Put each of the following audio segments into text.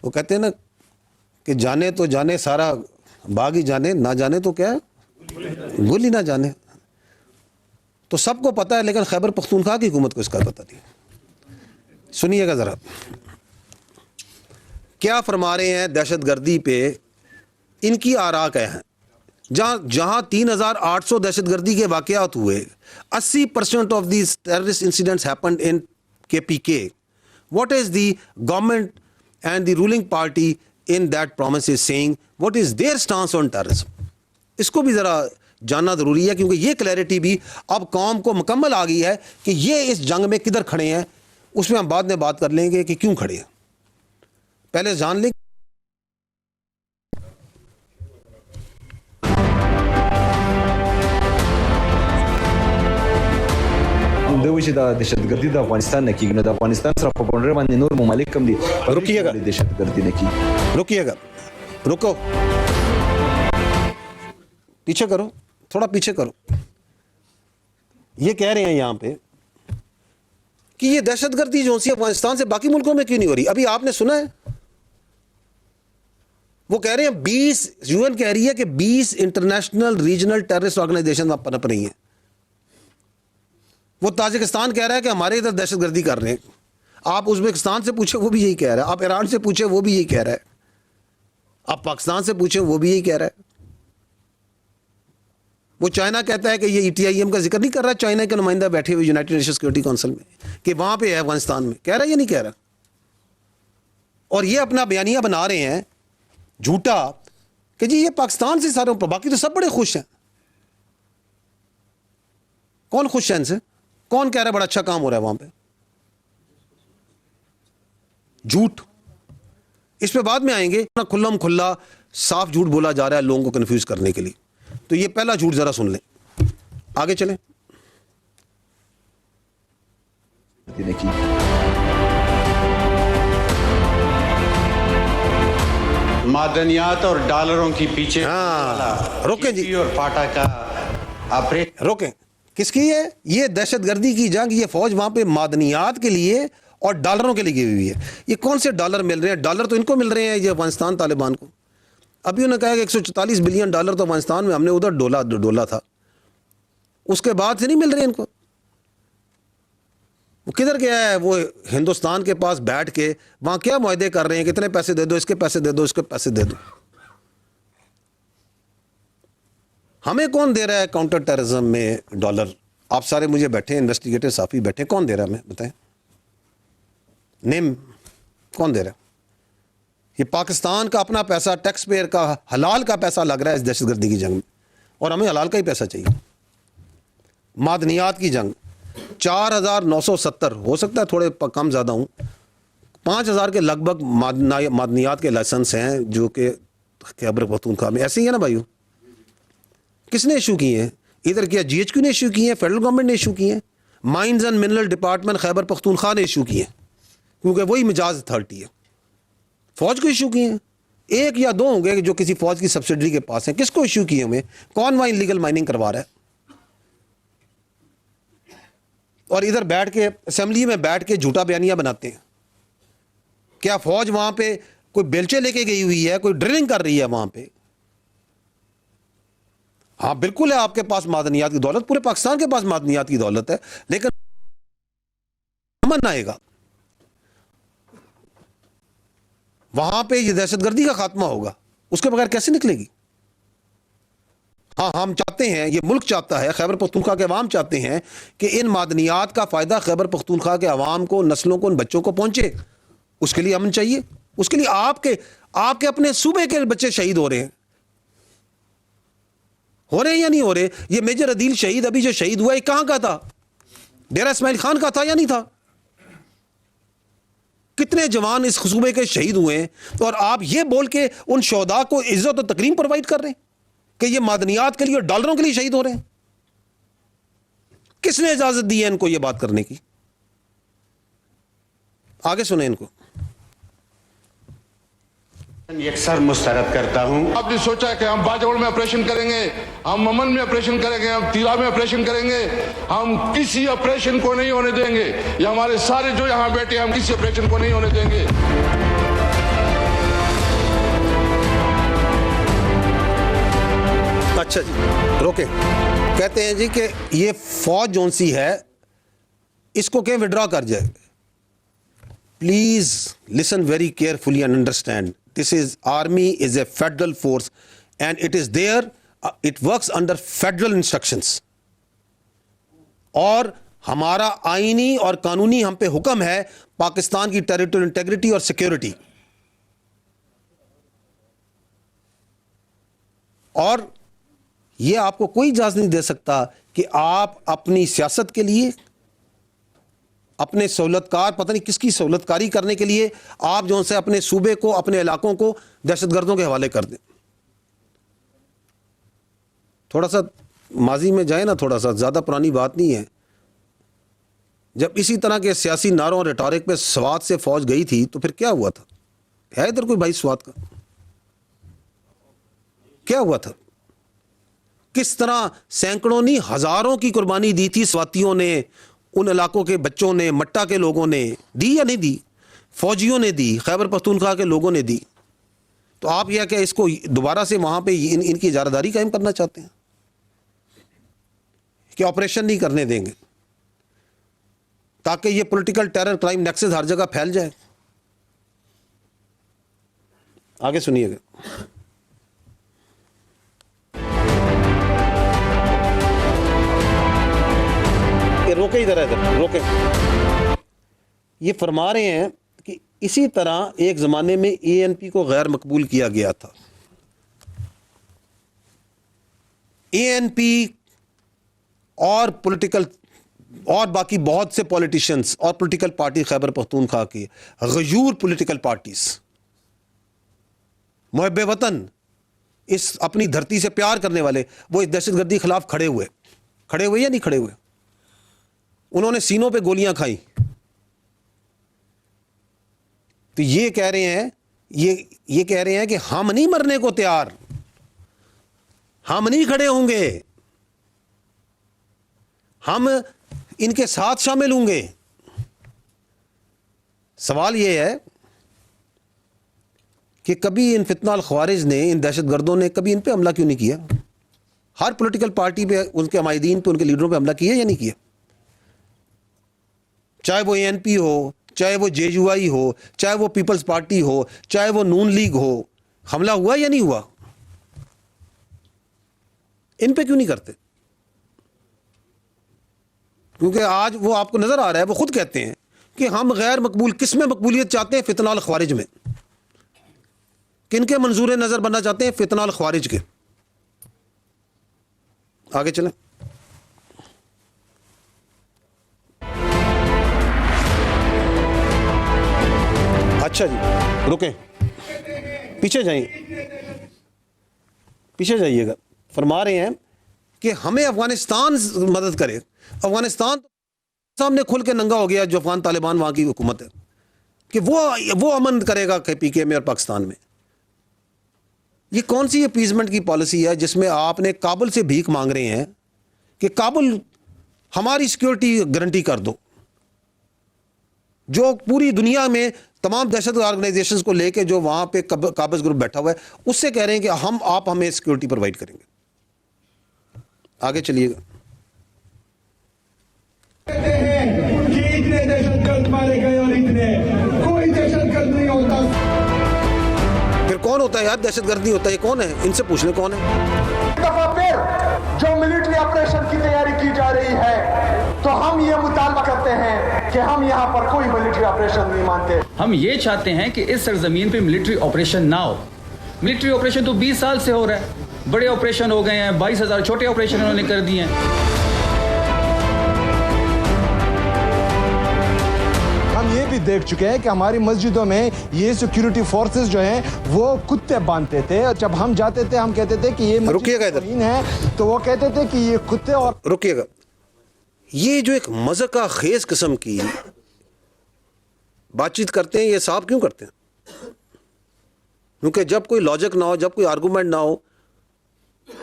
وہ کہتے ہیں نا کہ جانے تو جانے سارا باغ ہی جانے، نہ جانے تو کیا گل ہی نہ جانے. تو سب کو پتہ ہے لیکن خیبر پختونخوا کی حکومت کو اس کا پتہ نہیں. سنیے گا ذرا کیا فرما رہے ہیں دہشت گردی پہ. ان کی آراء کیا ہیں؟ جہاں 3800 دہشت گردی کے واقعات ہوئے، 80% of these terrorist incidents happened in KPK. What is the government and the ruling party in that province is saying? What is their stance on terrorism? اس کو بھی ذرا جاننا ضروری ہے، کیونکہ یہ کلیئرٹی بھی اب قوم کو مکمل آ گئی ہے کہ یہ اس جنگ میں کدھر کھڑے ہیں. اس میں ہم بعد میں بات کر لیں گے کہ کیوں کھڑے ہیں. پہلے جان لیں. دوی چې د دهشتګردي د افغانستان نه کېږي، نو د افغانستان سره په باونډرۍ باندې نور ممالک هم دي. رکیے گا دهشتګردي نه کېږي. رکیے گا، رکو، پیچھے کرو، تھوڑا پیچھے کرو. یہ کہہ رہے ہیں یہاں پہ کہ یہ دہشت گردی جو سی افغانستان سے باقی ملکوں میں کیوں نہیں ہو رہی. ابھی آپ نے سنا ہے وہ کہہ رہے ہیں 20 UN کہہ رہی ہے کہ 20 انٹرنیشنل ریجنل ٹیررسٹ آرگنائزیشن پنپ رہی ہیں. وہ تاجکستان کہہ رہا ہے کہ ہمارے ادھر دہشت گردی کر رہے ہیں. آپ ازبکستان سے پوچھیں وہ بھی یہی کہہ رہا ہے. آپ ایران سے پوچھیں وہ بھی یہی کہہ رہا ہے. آپ پاکستان سے پوچھیں وہ بھی یہی کہہ رہا ہے. وہ چائنا کہتا ہے کہ یہ ETIM کا ذکر نہیں کر رہا. چائنا کے نمائندہ بیٹھے ہوئے یونائٹڈ نیشن سیکورٹی کونسل میں کہ وہاں پہ ہے افغانستان میں. کہہ رہا ہے یا نہیں کہہ رہا؟ اور یہ اپنا بیانیہ بنا رہے ہیں جھوٹا کہ جی یہ پاکستان سے سارے، باقی تو سب بڑے خوش ہیں. کون خوش ہے ان سے؟ کون کہہ رہا ہے بڑا اچھا کام ہو رہا ہے وہاں پہ؟ جھوٹ. اس پہ بعد میں آئیں گے. کھلم کھلا صاف جھوٹ بولا جا رہا ہے لوگوں کو کنفیوز کرنے کے لیے. تو یہ پہلا جھوٹ ذرا سن لیں. آگے چلیں. معدنیات اور ڈالروں کی پیچھے روکیں جی اور پاٹا کا روکیں. کس کی ہے یہ دہشت گردی کی جنگ؟ یہ فوج وہاں پہ معدنیات کے لیے اور ڈالروں کے لیے گئی ہوئی ہے. یہ کون سے ڈالر مل رہے ہیں؟ ڈالر تو ان کو مل رہے ہیں یہ افغانستان طالبان کو. ابھی انہوں نے کہا کہ 144 بلین ڈالر تو افغانستان میں ہم نے ادھر ڈولا تھا. اس کے بعد سے نہیں مل رہے ان کو. وہ کدھر گیا ہے؟ وہ ہندوستان کے پاس بیٹھ کے وہاں کیا معاہدے کر رہے ہیں؟ کتنے پیسے دے دو، اس کے پیسے دے دو، اس کے پیسے دے دو. ہمیں کون دے رہا ہے کاؤنٹر ٹیررزم میں ڈالر؟ آپ سارے مجھے بیٹھے انویسٹیگیٹر صافی بیٹھے، کون دے رہا ہے ہمیں بتائیں؟ نیم کون دے رہا ہے؟ یہ پاکستان کا اپنا پیسہ، ٹیکس پیئر کا حلال کا پیسہ لگ رہا ہے اس دہشت گردی کی جنگ میں، اور ہمیں حلال کا ہی پیسہ چاہیے. معدنیات کی جنگ 4970، ہو سکتا ہے تھوڑے کم زیادہ ہوں، 5000 کے لگ بھگ معدنیات کے لائسنس ہیں جو کہ خیبر پختونخوا میں. ایسے ہی ہے نا بھائیو؟ کس نے ایشو کیے ہیں؟ ادھر کیا GHQ نے ایشو کیے ہیں، فیڈرل گورنمنٹ نے ایشو کیے ہیں، mines and mineral department Khyber Pakhtunkhwa نے ایشو کیے ہیں کیونکہ وہی مجاز اتھارٹی ہے. فوج کو ایشو کیے ہیں، ایک یا دو ہوں گے جو کسی فوج کی سبسڈری کے پاس ہیں. کس کو ایشو کیے ہمیں؟ کون وہاں انلیگل مائننگ کروا رہا ہے؟ اور ادھر بیٹھ کے اسمبلی میں بیٹھ کے جھوٹا بیانیہ بناتے ہیں. کیا فوج وہاں پہ کوئی بیلچے لے کے گئی ہوئی ہے، کوئی ڈرلنگ کر رہی ہے وہاں پہ؟ ہاں بالکل ہے آپ کے پاس معدنیات کی دولت، پورے پاکستان کے پاس معدنیات کی دولت ہے، لیکن امن آئے گا وہاں پہ، یہ دہشت گردی کا خاتمہ ہوگا، اس کے بغیر کیسے نکلے گی؟ ہاں ہم چاہتے ہیں، یہ ملک چاہتا ہے، خیبر پختونخوا کے عوام چاہتے ہیں کہ ان معدنیات کا فائدہ خیبر پختونخوا کے عوام کو، نسلوں کو، ان بچوں کو پہنچے. اس کے لیے امن چاہیے. اس کے لیے آپ کے اپنے صوبے کے بچے شہید ہو رہے ہیں یا نہیں ہو رہے؟ یہ میجر عدیل شہید ابھی جو شہید ہوا ہے کہاں کا تھا؟ ڈیرہ اسماعیل خان کا تھا یا نہیں تھا؟ کتنے جوان اس صوبے کے شہید ہوئے ہیں، اور آپ یہ بول کے ان شہداء کو عزت و تکریم پرووائڈ کر رہے ہیں کہ یہ معدنیات کے لیے اور ڈالروں کے لیے شہید ہو رہے ہیں. کس نے اجازت دی ہے ان کو یہ بات کرنے کی؟ آگے سنیں ان کو. یکسر مسترد کرتا ہوں. آپ نے سوچا کہ ہم باجوڑ میں آپریشن کریں گے، ہم امن میں آپریشن کریں گے، ہم تیرا میں آپریشن کریں گے، ہم کسی آپریشن کو نہیں ہونے دیں گے. یہ ہمارے سارے جو یہاں بیٹھے ہیں، ہم کسی آپریشن کو نہیں ہونے دیں گے. اچھا جی روکے کہتے ہیں جی کہ یہ فوج جون سی ہے اس کو کہ وڈرا کر جائے. Please listen very carefully and understand this is army is a federal force and it is there it works under federal instructions اور ہمارا آئینی اور قانونی ہم پہ حکم ہے پاکستان کی ٹیریٹوریل انٹیگریٹی اور سیکیورٹی. اور یہ آپ کو کوئی اجازت نہیں دے سکتا کہ آپ اپنی سیاست کے لیے اپنے سہولت کار پتہ نہیں کس کی سہولت کاری کرنے کے لیے آپ جو سے اپنے صوبے کو اپنے علاقوں کو دہشت گردوں کے حوالے کر دیں. تھوڑا سا ماضی میں جائیں نا, تھوڑا سا زیادہ پرانی بات نہیں ہے. جب اسی طرح کے سیاسی نعروں اور ریٹورک پہ سوات سے فوج گئی تھی تو پھر کیا ہوا تھا؟ ہے ادھر کوئی بھائی سوات کا؟ کیا ہوا تھا؟ کس طرح سینکڑوں نہیں ہزاروں کی قربانی دی تھی سواتیوں نے, ان علاقوں کے بچوں نے, مٹا کے لوگوں نے دی یا نہیں دی؟ فوجیوں نے دی, خیبر پختونخوا کے لوگوں نے دی. تو آپ یہ کہ اس کو دوبارہ سے وہاں پہ ان کی اجارہ داری قائم کرنا چاہتے ہیں کہ آپریشن نہیں کرنے دیں گے تاکہ یہ پولیٹیکل ٹیرر کرائم نیکسس ہر جگہ پھیل جائے. آگے سنیے گا. روکے ادھر روکے. یہ فرما رہے ہیں کہ اسی طرح ایک زمانے میں اے این پی کو غیر مقبول کیا گیا تھا. اے این پی اور پولیٹیکل اور باقی بہت سے پولیٹیشنز اور پولیٹیکل پارٹی خیبر پختونخوا کی غیور پولیٹیکل پارٹیز محب وطن اس اپنی دھرتی سے پیار کرنے والے وہ اس دہشت گردی کے خلاف کھڑے ہوئے یا نہیں کھڑے ہوئے؟ انہوں نے سینوں پہ گولیاں کھائیں. تو یہ کہہ رہے ہیں کہ ہم نہیں مرنے کو تیار, ہم نہیں کھڑے ہوں گے, ہم ان کے ساتھ شامل ہوں گے. سوال یہ ہے کہ کبھی ان فتنہ الخوارج نے, ان دہشت گردوں نے کبھی ان پہ حملہ کیوں نہیں کیا؟ ہر پولیٹیکل پارٹی پہ, ان کے عمائدین پہ, ان کے لیڈروں پہ حملہ کیا یا نہیں کیا؟ چاہے وہ اے این پی ہو, چاہے وہ جے یو آئی ہو, چاہے وہ پیپلز پارٹی ہو, چاہے وہ نون لیگ ہو, حملہ ہوا یا نہیں ہوا؟ ان پہ کیوں نہیں کرتے؟ کیونکہ آج وہ آپ کو نظر آ رہا ہے, وہ خود کہتے ہیں کہ ہم غیر مقبول, کس میں مقبولیت چاہتے ہیں؟ فتنہ الخوارج میں. کن کے منظور نظر بننا چاہتے ہیں؟ فتنہ الخوارج کے. آگے چلیں. اچھا جی رکیں, پیچھے جائیے گا. فرما رہے ہیں کہ ہمیں افغانستان مدد کرے. افغانستان سامنے کھل کے ننگا ہو گیا جو افغان طالبان وہاں کی حکومت ہے کہ وہ امن کرے گا کہ پی کے میں اور پاکستان میں. یہ کون سی اپیزمنٹ کی پالیسی ہے جس میں آپ نے کابل سے بھیک مانگ رہے ہیں کہ کابل ہماری سیکیورٹی گارنٹی کر دو, جو پوری دنیا میں تمام دہشت گرد آرگنائزیشنز کو لے کے جو وہاں پہ قابض گروپ بیٹھا ہوا ہے اس سے کہہ رہے ہیں کہ آپ ہمیں سیکیورٹی پرووائڈ کریں گے. آگے چلیے گا. اتنے دہشت گرد مارے گئے اور کوئی دہشت گرد نہیں ہوتا. پھر کون ہوتا ہے یار دہشت گرد نہیں ہوتا؟ یہ کون ہے؟ ان سے پوچھ لیں کون ہے. دفعہ پھر جو ملٹری آپریشن کی تیاری کی جا رہی ہے تو ہم یہ مطالبہ کرتے ہیں کہ ہم یہاں پر کوئی ملٹری آپریشن نہیں مانتے. ہم یہ چاہتے ہیں کہ اس سرزمین پہ ملٹری آپریشن نہ ہو. ملٹری آپریشن تو 20 سال سے ہو رہا ہے, بڑے آپریشن ہو گئے ہیں, 22,000 چھوٹے آپریشن انہوں نے کر دیے ہیں. ہم یہ بھی دیکھ چکے ہیں کہ ہماری مسجدوں میں یہ سیکیورٹی فورسز جو ہیں وہ کتے باندھتے تھے. جب ہم جاتے تھے ہم کہتے تھے کہ یہ مسجد ہے تو وہ کہتے تھے کہ یہ کتے. اور رکیے گا, یہ جو ایک مذہقہ خیز قسم کی بات چیت کرتے ہیں یہ صاحب کیوں کرتے ہیں؟ کیونکہ جب کوئی لاجک نہ ہو, جب کوئی آرگومنٹ نہ ہو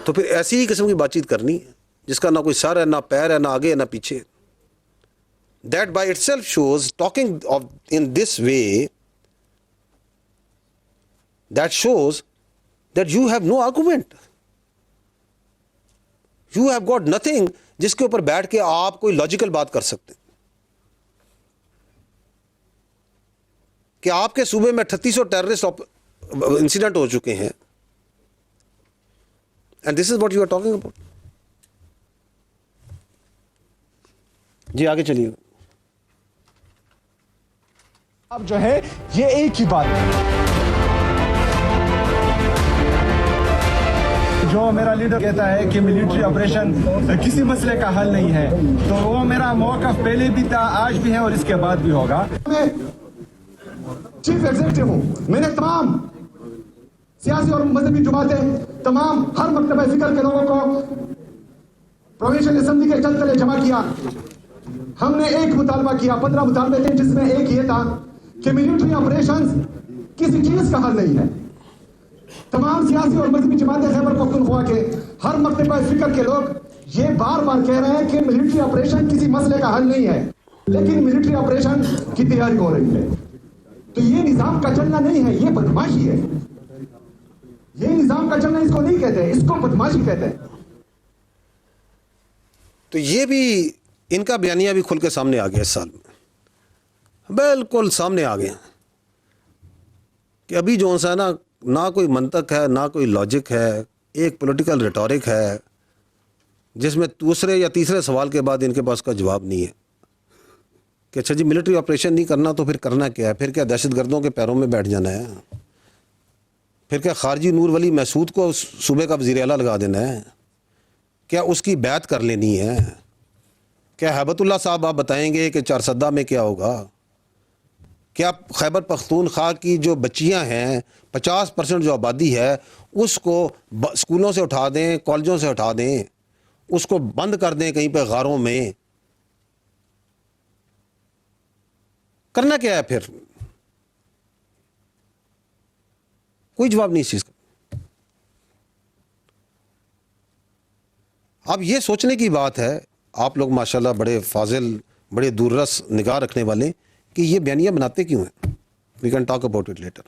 تو پھر ایسی ہی قسم کی بات چیت کرنی ہے جس کا نہ کوئی سر ہے, نہ پیر ہے, نہ آگے ہے, نہ پیچھے. That by itself shows, talking of in this way, that shows that you have no argument. You have got nothing جس کے اوپر بیٹھ کے آپ کوئی لاجیکل بات کر سکتے ہیں کہ آپ کے صوبے میں 3800 ٹیررسٹ انسیڈنٹ ہو چکے ہیں and this is what you are talking about. جی آگے چلیے. اب جو ہے یہ ایک ہی بات ہے. جو میرا لیڈر کہتا ہے کہ ملٹری آپریشن کسی مسئلے کا حل نہیں ہے, تو وہ میرا موقف پہلے بھی تھا, آج بھی ہے اور اس کے بعد بھی ہوگا. میں چیف ایگزیکٹو ہوں, میں نے تمام سیاسی اور مذہبی جماعتیں, تمام ہر مکتبہ فکر کے لوگوں کو پروونشل اسمبلی کے چل تلے جمع کیا. ہم نے ایک مطالبہ کیا, 15 مطالبے تھے, جس میں ایک یہ تھا کہ ملٹری آپریشنز کسی چیز کا حل نہیں ہے. تمام سیاسی اور مذہبی جماعتیں خیبر پختونخوا کے ہر مکتبہ فکر کے لوگ یہ بار بار کہہ رہے ہیں کہ ملٹری آپریشن کسی مسئلے کا حل نہیں ہے, لیکن ملٹری آپریشن کی تیاری ہو رہی ہے. تو یہ نظام کا چلنا نہیں ہے, یہ بدماشی ہے. یہ نظام کا چلنا اس کو نہیں کہتے, اس کو بدماشی کہتے ہیں. تو یہ بھی ان کا بیانیہ بھی کھل کے سامنے آ گیا اس سال میں, بالکل سامنے آ گیا کہ ابھی جو سا نا, نہ کوئی منطق ہے, نہ کوئی لاجک ہے, ایک پولیٹیکل ریٹورک ہے جس میں دوسرے یا تیسرے سوال کے بعد ان کے پاس کا جواب نہیں ہے کہ اچھا جی ملٹری آپریشن نہیں کرنا تو پھر کرنا کیا ہے, پھر کیا دہشت گردوں کے پیروں میں بیٹھ جانا ہے, پھر کیا خارجی نور ولی محسود کو صوبے کا وزیر اعلیٰ لگا دینا ہے, کیا اس کی بیعت کر لینی ہے, کیا ہیبت اللہ صاحب آپ بتائیں گے کہ چارسدہ میں کیا ہوگا, کیا خیبر پختونخوا کی جو بچیاں ہیں 50% جو آبادی ہے اس کو اسکولوں سے اٹھا دیں, کالجوں سے اٹھا دیں, اس کو بند کر دیں کہیں پہ غاروں میں, کرنا کیا ہے پھر؟ کوئی جواب نہیں اس چیز کا. اب یہ سوچنے کی بات ہے, آپ لوگ ماشاءاللہ بڑے فاضل, بڑے دور رس نگاہ رکھنے والے, کہ یہ بیانیہ بناتے کیوں ہیں. We can talk about it letter.